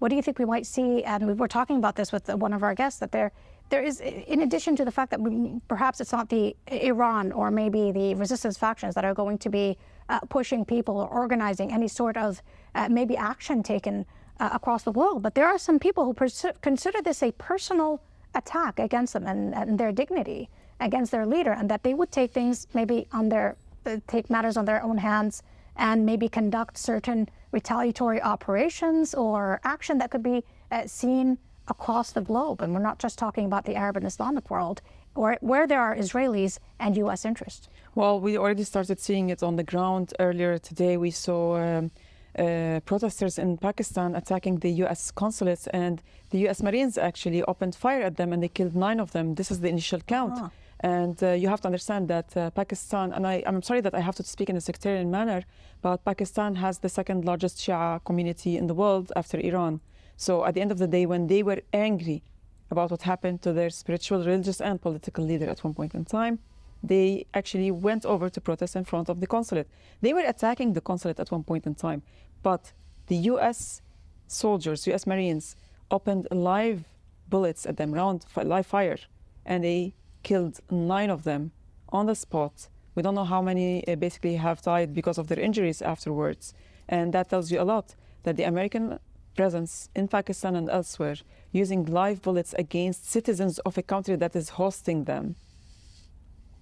what do you think we might see? And we were talking about this with one of our guests, that there is, in addition to the fact that perhaps it's not the Iran or maybe the resistance factions that are going to be pushing people or organizing any sort of maybe action taken across the world, but there are some people who consider this a personal attack against them and their dignity, against their leader, and that they would take things maybe take matters on their own hands and maybe conduct certain retaliatory operations or action that could be seen across the globe. And we're not just talking about the Arab and Islamic world, or where there are Israelis and U.S. interests. Well, we already started seeing it on the ground. Earlier today, we saw protesters in Pakistan attacking the U.S. consulates, and the U.S. Marines actually opened fire at them, and they killed 9 of them. This is the initial count. Uh-huh. And you have to understand that Pakistan, and I'm sorry that I have to speak in a sectarian manner, but Pakistan has the second largest Shia community in the world after Iran. So at the end of the day, when they were angry about what happened to their spiritual, religious, and political leader at one point in time, they actually went over to protest in front of the consulate. They were attacking the consulate at one point in time, but the U.S. soldiers, U.S. Marines, opened live bullets at them, live fire, and they killed 9 of them on the spot. We don't know how many basically have died because of their injuries afterwards. And that tells you a lot, that the American presence in Pakistan and elsewhere, using live bullets against citizens of a country that is hosting them,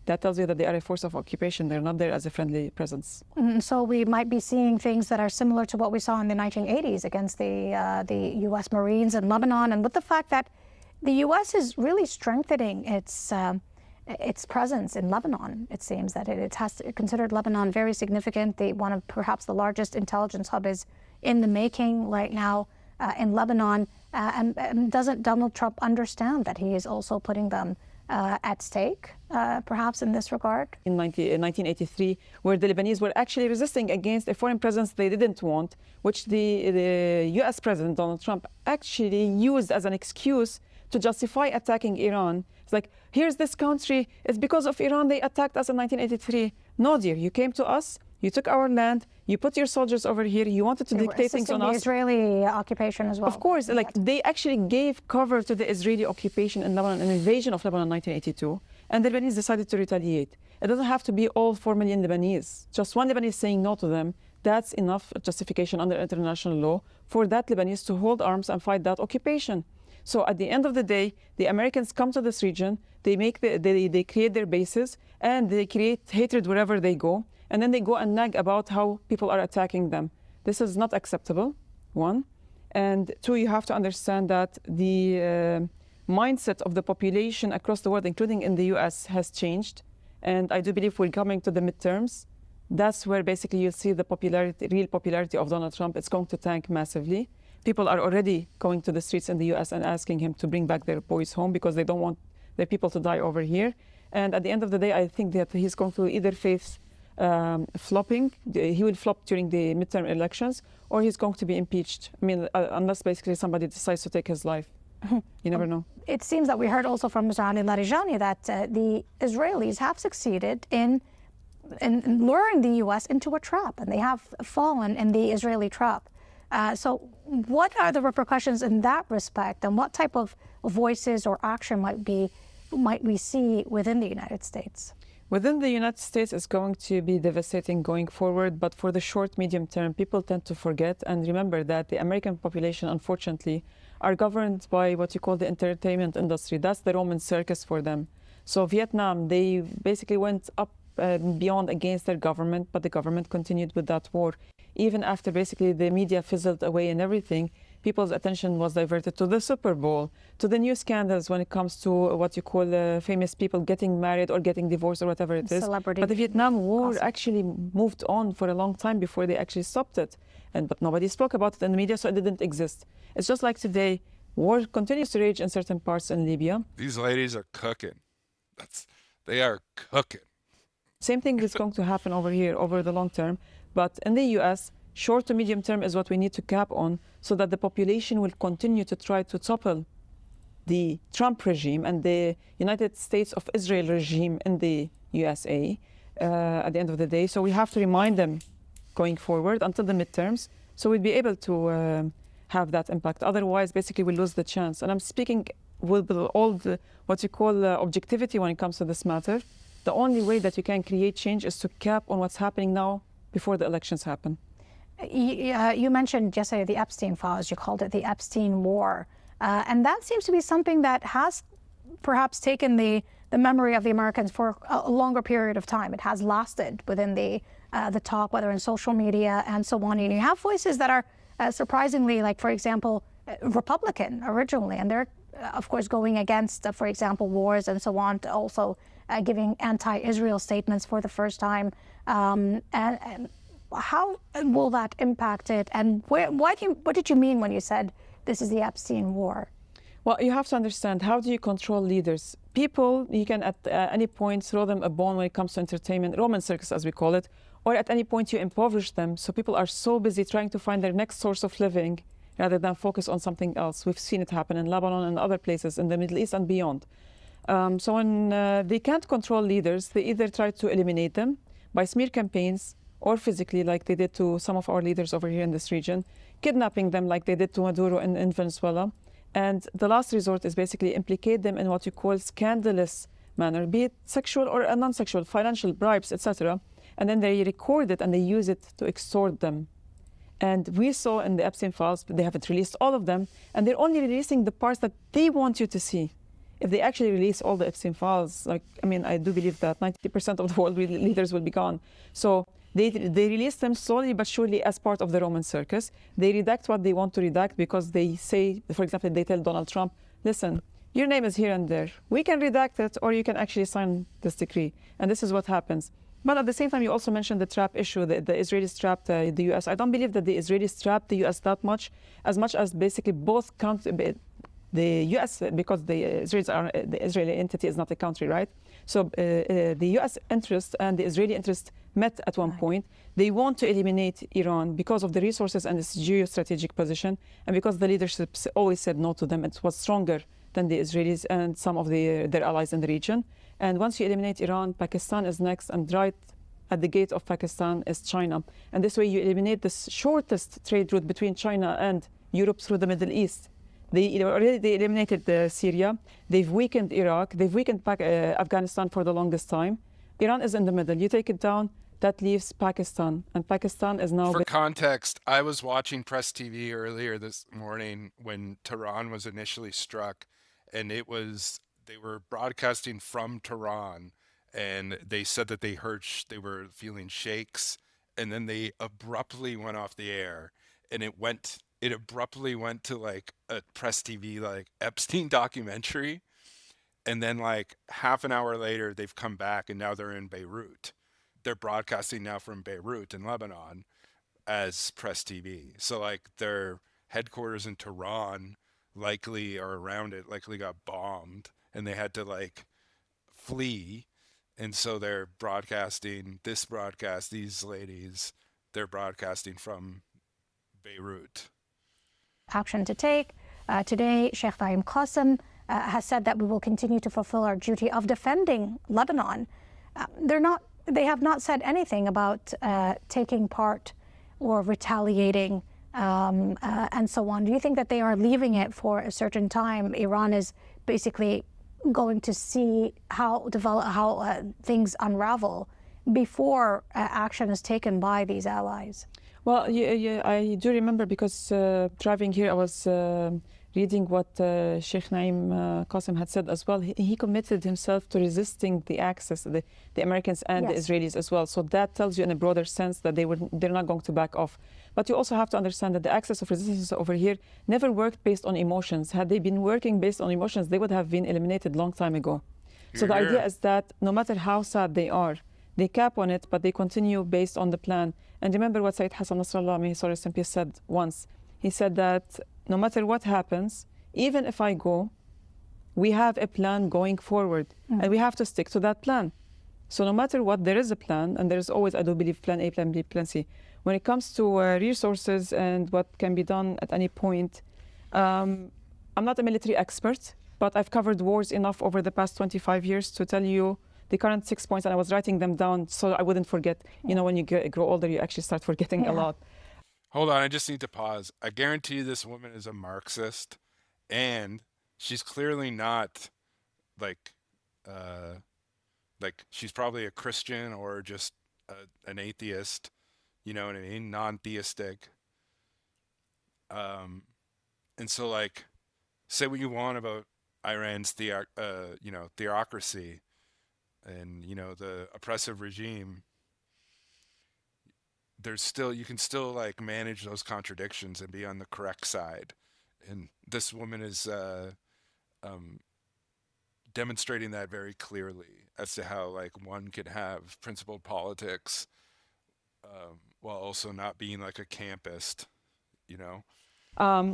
that tells you that they are a force of occupation. They're not there as a friendly presence. So we might be seeing things that are similar to what we saw in the 1980s against the U.S. Marines in Lebanon, and with the fact that the U.S. is really strengthening its presence in Lebanon. It seems that it has considered Lebanon very significant. One of perhaps the largest intelligence hub is in the making right now in Lebanon. And doesn't Donald Trump understand that he is also putting them at stake, perhaps in this regard? In 1983, where the Lebanese were actually resisting against a foreign presence they didn't want, which the U.S. President Donald Trump actually used as an excuse to justify attacking Iran. It's like, here's this country, it's because of Iran they attacked us in 1983. No, dear, you came to us, you took our land, you put your soldiers over here, you wanted to dictate things on us. The Israeli occupation as well. Of course, like they actually gave cover to the Israeli occupation in Lebanon, an invasion of Lebanon in 1982, and the Lebanese decided to retaliate. It doesn't have to be all 4 million Lebanese. Just one Lebanese saying no to them, that's enough justification under international law for that Lebanese to hold arms and fight that occupation. So at the end of the day, the Americans come to this region, they create their bases, and they create hatred wherever they go, and then they go and nag about how people are attacking them. This is not acceptable, 1. And 2, you have to understand that the mindset of the population across the world, including in the US, has changed. And I do believe we're coming to the midterms. That's where basically you'll see the real popularity of Donald Trump. It's going to tank massively. People are already going to the streets in the US and asking him to bring back their boys home because they don't want their people to die over here. And at the end of the day, I think that he's going to either face flopping, he will flop during the midterm elections, or he's going to be impeached. I mean, unless basically somebody decides to take his life. You never know. It seems that we heard also from Mr. Ali Larijani that the Israelis have succeeded in luring the US into a trap, and they have fallen in the Israeli trap. So what are the repercussions in that respect, and what type of voices or action might we see within the United States? Within the United States, it's going to be devastating going forward, but for the short, medium term, people tend to forget and remember that the American population, unfortunately, are governed by what you call the entertainment industry. That's the Roman circus for them. So Vietnam, they basically went up beyond against their government, but the government continued with that war. Even after basically the media fizzled away and everything, people's attention was diverted to the Super Bowl, to the new scandals when it comes to what you call famous people getting married or getting divorced or whatever it is. Celebrity. But the Vietnam War actually moved on for a long time before they actually stopped it. But nobody spoke about it in the media, so it didn't exist. It's just like today, war continues to rage in certain parts in Libya. These ladies are cooking. They are cooking. Same thing is going to happen over here over the long term. But in the US, short to medium term is what we need to cap on so that the population will continue to try to topple the Trump regime and the United States of Israel regime in the USA at the end of the day. So we have to remind them going forward until the midterms so we'll be able to have that impact. Otherwise, basically, we lose the chance. And I'm speaking with all the, what you call objectivity when it comes to this matter. The only way that you can create change is to cap on what's happening now before the elections happen. You mentioned yesterday the Epstein files. You called it the Epstein war. And that seems to be something that has perhaps taken the memory of the Americans for a longer period of time. It has lasted within the talk, whether in social media and so on. And you have voices that are surprisingly, like, for example, Republican originally, and they're, of course, going against, for example, wars and so on, also giving anti-Israel statements for the first time. And how will that impact it? And what did you mean when you said this is the Epstein war? Well, you have to understand, how do you control leaders? People, you can at any point throw them a bone when it comes to entertainment, Roman circus as we call it, or at any point you impoverish them. So people are so busy trying to find their next source of living rather than focus on something else. We've seen it happen in Lebanon and other places in the Middle East and beyond. So when they can't control leaders, they either try to eliminate them by smear campaigns or physically, like they did to some of our leaders over here in this region, kidnapping them like they did to Maduro in Venezuela. And the last resort is basically implicate them in what you call scandalous manner, be it sexual or non-sexual, financial bribes, etc. And then they record it and they use it to extort them. And we saw in the Epstein files, they haven't released all of them, and they're only releasing the parts that they want you to see. If they actually release all the Epstein files, I do believe that 90% of the world leaders will be gone. So they release them slowly but surely as part of the Roman circus. They redact what they want to redact because they say, for example, they tell Donald Trump, listen, your name is here and there. We can redact it, or you can actually sign this decree. And this is what happens. But at the same time, you also mentioned the trap issue, the Israelis trapped the U.S. I don't believe that the Israelis trapped the U.S. that much as basically both countries, the U.S., because the Israelis are, the Israeli entity is not a country, right? So the U.S. interest and the Israeli interest met at one point. They want to eliminate Iran because of the resources and its geostrategic position, and because the leadership always said no to them. It was stronger than the Israelis and some of their allies in the region. And once you eliminate Iran, Pakistan is next, and right at the gate of Pakistan is China. And this way you eliminate the shortest trade route between China and Europe through the Middle East. They eliminated Syria, they've weakened Iraq, they've weakened Afghanistan for the longest time. Iran is in the middle. You take it down, that leaves Pakistan. And Pakistan is now... For context, I was watching Press TV earlier this morning when Tehran was initially struck, and they were broadcasting from Tehran, and they said that they were feeling shakes, and then they abruptly went off the air, and it abruptly went to like a Press TV, like Epstein documentary. And then like half an hour later, they've come back and now they're in Beirut. They're broadcasting now from Beirut in Lebanon as Press TV. So like their headquarters in Tehran likely or around it likely got bombed and they had to like flee. And so they're broadcasting these ladies, they're broadcasting from Beirut. Action to take. Today, Sheikh Fahim Qasim has said that we will continue to fulfill our duty of defending Lebanon. They have not said anything about taking part or retaliating and so on. Do you think that they are leaving it for a certain time? Iran is basically going to see how things unravel before action is taken by these allies? Well, yeah, I do remember because driving here, I was reading what Sheikh Naim Qasim had said as well. He committed himself to resisting the access, the Americans and Yes. the Israelis as well. So that tells you in a broader sense that they're not going to back off. But you also have to understand that the axis of resistance over here never worked based on emotions. Had they been working based on emotions, they would have been eliminated long time ago. So the idea is that no matter how sad they are, they cap on it, but they continue based on the plan. And remember what Sayyid Hassan Nasrallah, may he rest in peace, said once. He said that no matter what happens, even if I go, we have a plan going forward, and we have to stick to that plan. So no matter what, there is a plan, and there is always, I do believe, plan A, plan B, plan C. When it comes to resources and what can be done at any point, I'm not a military expert, but I've covered wars enough over the past 25 years to tell you the current 6 points, and I was writing them down so I wouldn't forget. You know, when you grow older, you actually start forgetting a lot. Hold on, I just need to pause. I guarantee you this woman is a Marxist, and she's clearly not like uh like she's probably a Christian or just an atheist, you know what I mean? Non-theistic. Um and so like say what you want about Iran's theocracy and the oppressive regime, there's still you can still like manage those contradictions and be on the correct side. And this woman is um, demonstrating that very clearly as to how like one could have principled politics while also not being like a campist, you know?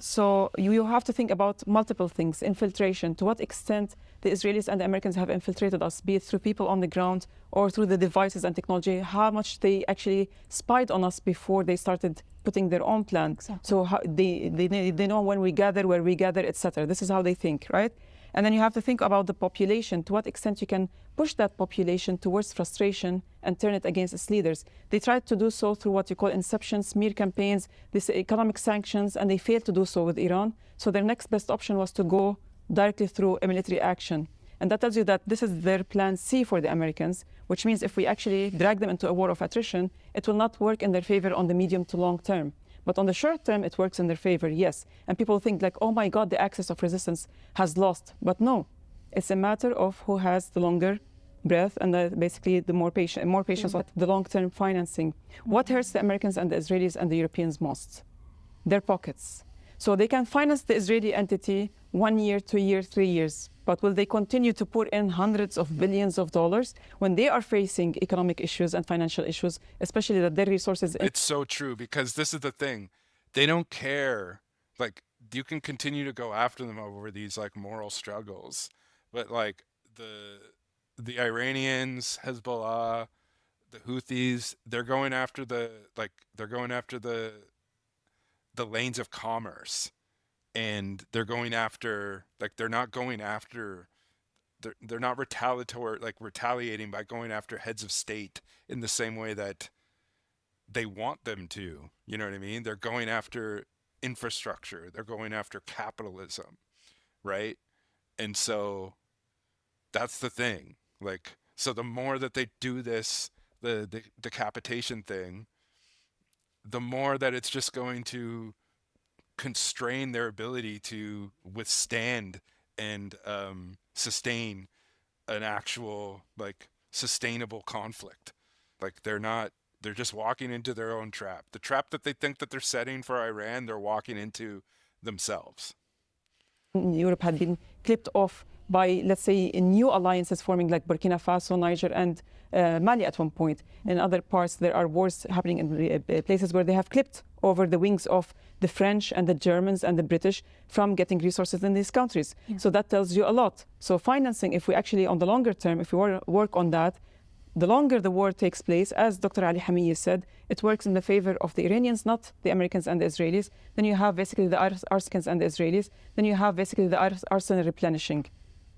So you have to think about multiple things. Infiltration. To what extent the Israelis and the Americans have infiltrated us, be it through people on the ground or through the devices and technology, how much they actually spied on us before they started putting their own plan. Exactly. So they know when we gather, where we gather, etc. This is how they think, right? And then you have to think about the population, to what extent you can push that population towards frustration and turn it against its leaders. They tried to do so through what you call inception, smear campaigns, this economic sanctions, and they failed to do so with Iran. So their next best option was to go directly through a military action. And that tells you that this is their plan C for the Americans, which means if we actually drag them into a war of attrition, it will not work in their favor on the medium to long term. But on the short term, it works in their favor, yes. And people think like, oh my God, the axis of resistance has lost. But no, it's a matter of who has the longer breath and basically the more patience with the long-term financing. What hurts the Americans and the Israelis and the Europeans most? Their pockets. So they can finance the Israeli entity 1 year, 2 years, 3 years. But will they continue to pour in hundreds of billions of dollars when they are facing economic issues and financial issues, especially that their resources... It's so true because this is the thing. They don't care. Like you can continue to go after them over these like moral struggles, but like the Iranians, Hezbollah, the Houthis, they're going after the lanes of commerce, and they're going after like they're not retaliating by going after heads of state in the same way that they want them to. You know what I mean? They're going after infrastructure. They're going after capitalism, right? And so that's the thing. Like, so the more that they do this, the decapitation thing, the more that it's just going to constrain their ability to withstand and sustain an actual like sustainable conflict. Like they're just walking into their own trap. The trap that they think that they're setting for Iran, they're walking into themselves. Europe had been clipped off by, let's say, new alliances forming like Burkina Faso, Niger, and Mali at one point. In other parts, there are wars happening in places where they have clipped over the wings of the French and the Germans and the British from getting resources in these countries. Yeah. So that tells you a lot. So financing, if we actually, on the longer term, if we work on that, the longer the war takes place, as Dr. Ali Hamiyi said, it works in the favor of the Iranians, not the Americans and the Israelis. Then you have basically the Arskans and the Israelis. Then you have basically the arsenal replenishing.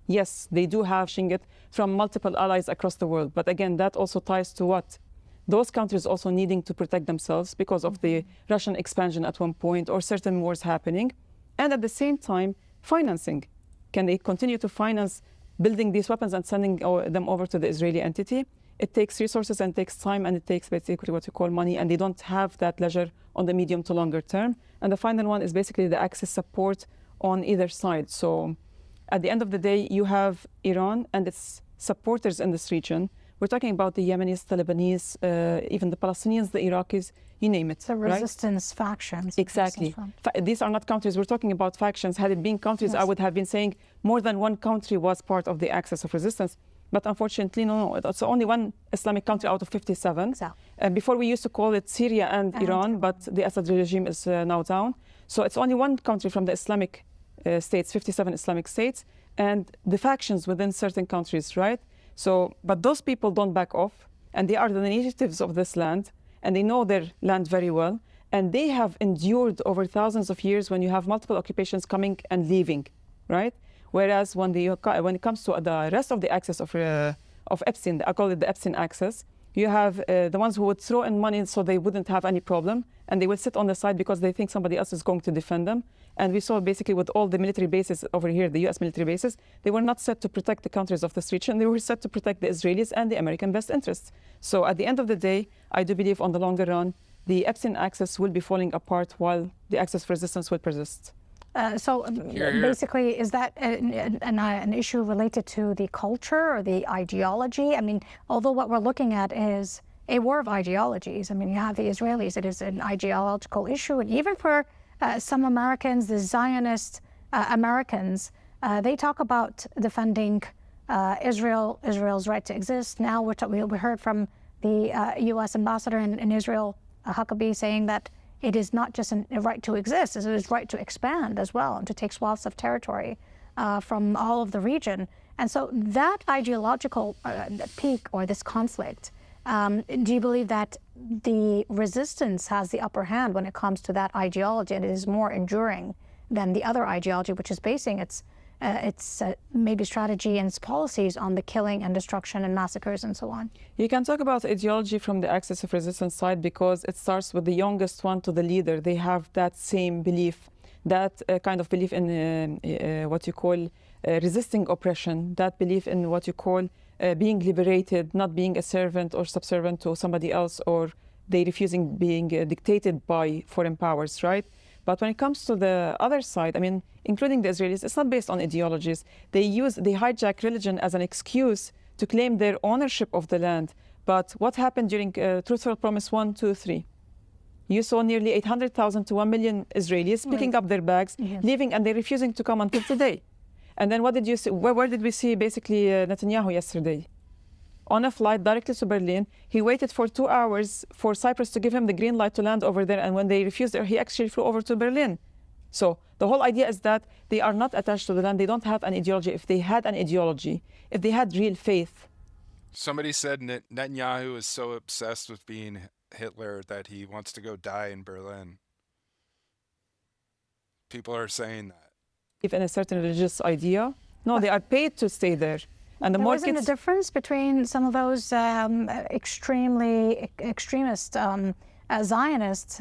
Yes, they do have it from multiple allies across the world. But again, that also ties to what? Those countries also needing to protect themselves because of the Russian expansion at one point or certain wars happening. And at the same time, financing. Can they continue to finance building these weapons and sending them over to the Israeli entity? It takes resources and takes time, and it takes basically what you call money, and they don't have that leisure on the medium to longer term. And the final one is basically the access support on either side. So at the end of the day, you have Iran and its supporters in this region. We're talking about the Yemenis, the Lebanese, even the Palestinians, the Iraqis, you name it. The resistance factions. Exactly. These are not countries. We're talking about factions. Had it been countries, yes, I would have been saying more than one country was part of the axis of resistance. But unfortunately, no. It's only one Islamic country out of 57. Exactly. Before we used to call it Syria and Iran, but the Assad regime is now down. So it's only one country from the Islamic states, 57 Islamic states, and the factions within certain countries, right? So, but those people don't back off, and they are the natives of this land, and they know their land very well, and they have endured over thousands of years when you have multiple occupations coming and leaving, right? Whereas when it comes to the rest of the axis of Epstein, I call it the Epstein axis, You have the ones who would throw in money so they wouldn't have any problem, and they will sit on the side because they think somebody else is going to defend them. And we saw basically with all the military bases over here, the US military bases, they were not set to protect the countries of this region. They were set to protect the Israelis and the American best interests. So at the end of the day, I do believe on the longer run, the Epstein axis will be falling apart while the axis of resistance will persist. Basically, is that an issue related to the culture or the ideology? I mean, although what we're looking at is a war of ideologies. I mean, you have the Israelis, it is an ideological issue. And even for some Americans, the Zionist Americans, they talk about defending Israel's right to exist. Now we heard from the U.S. ambassador in Israel, Huckabee, saying that it is not just a right to exist, it is right to expand as well and to take swaths of territory from all of the region. And so that ideological peak or this conflict, do you believe that the resistance has the upper hand when it comes to that ideology and it is more enduring than the other ideology, which is basing its maybe strategy and its policies on the killing and destruction and massacres and so on? You can talk about ideology from the axis of resistance side because it starts with the youngest one to the leader. They have that same belief, that kind of belief in what you call resisting oppression, that belief in what you call being liberated, not being a servant or subservient to somebody else, or they refusing being dictated by foreign powers, right? But when it comes to the other side, I mean, including the Israelis, it's not based on ideologies. They hijack religion as an excuse to claim their ownership of the land. But what happened during Truthful Promise 1, 2, 3? You saw nearly 800,000 to 1 million Israelis picking up their bags, leaving, and they're refusing to come until today. And then what did you see? Where did we see basically Netanyahu yesterday? On a flight directly to Berlin. He waited for 2 hours for Cyprus to give him the green light to land over there. And when they refused, he actually flew over to Berlin. So the whole idea is that they are not attached to the land. They don't have an ideology. If they had an ideology, if they had real faith. Somebody said Netanyahu is so obsessed with being Hitler that he wants to go die in Berlin. People are saying that. If in a certain religious idea, no, they are paid to stay there. And there wasn't a difference between some of those extremist Zionists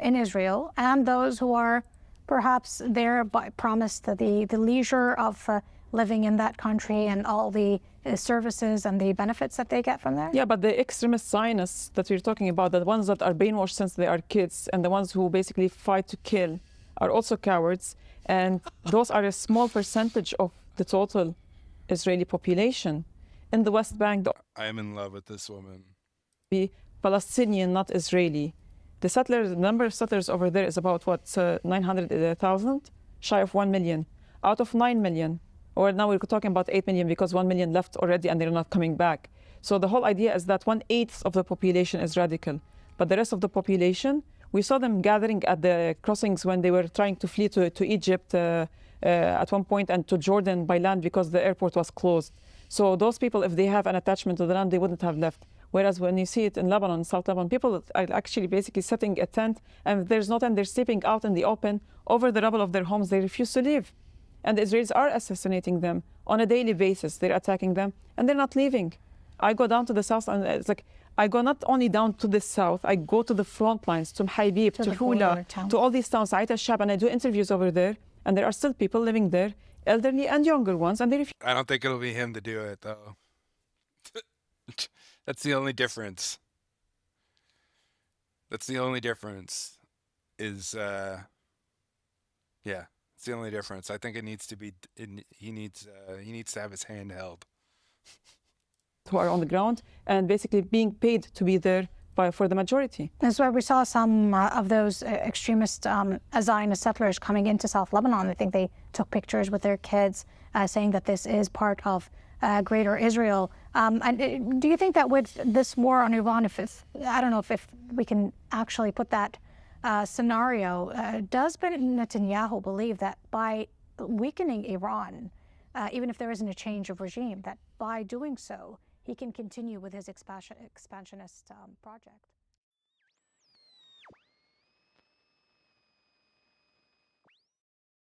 in Israel and those who are perhaps there promised the leisure of living in that country and all the services and the benefits that they get from there? Yeah, but the extremist Zionists that we're talking about, the ones that are brainwashed since they are kids and the ones who basically fight to kill are also cowards. And those are a small percentage of the total Israeli population. In the West Bank, I am in love with this woman. Be Palestinian, not Israeli. The number of settlers over there is about 900,000, shy of 1 million, out of 9 million. Or now we're talking about 8 million because 1 million left already and they're not coming back. So the whole idea is that 1/8 of the population is radical, but the rest of the population, we saw them gathering at the crossings when they were trying to flee to Egypt at one point and to Jordan by land because the airport was closed. So those people, if they have an attachment to the land, they wouldn't have left. Whereas when you see it in Lebanon, South Lebanon, people are actually basically setting a tent, and if there's no tent, they're sleeping out in the open over the rubble of their homes. They refuse to leave. And the Israelis are assassinating them on a daily basis. They're attacking them, and they're not leaving. I go down to the south, and it's like, I go not only down to the south, I go to the front lines, to Mhaibib, to Hula, to all these towns, Ait al-Shab, and I do interviews over there, and there are still people living there, elderly and younger ones, and they refuse. I don't think it'll be him to do it, though. That's the only difference. That's the only difference is, yeah, it's the only difference. I think it needs to be, he needs to have his hand held. Who are on the ground and basically being paid to be there for the majority. That's where we saw some of those extremist Zionist settlers coming into South Lebanon. I think they took pictures with their kids saying that this is part of greater Israel. And do you think that with this war on Iran, I don't know if we can actually put that scenario, does Netanyahu believe that by weakening Iran, even if there isn't a change of regime, that by doing so, he can continue with his expansionist project?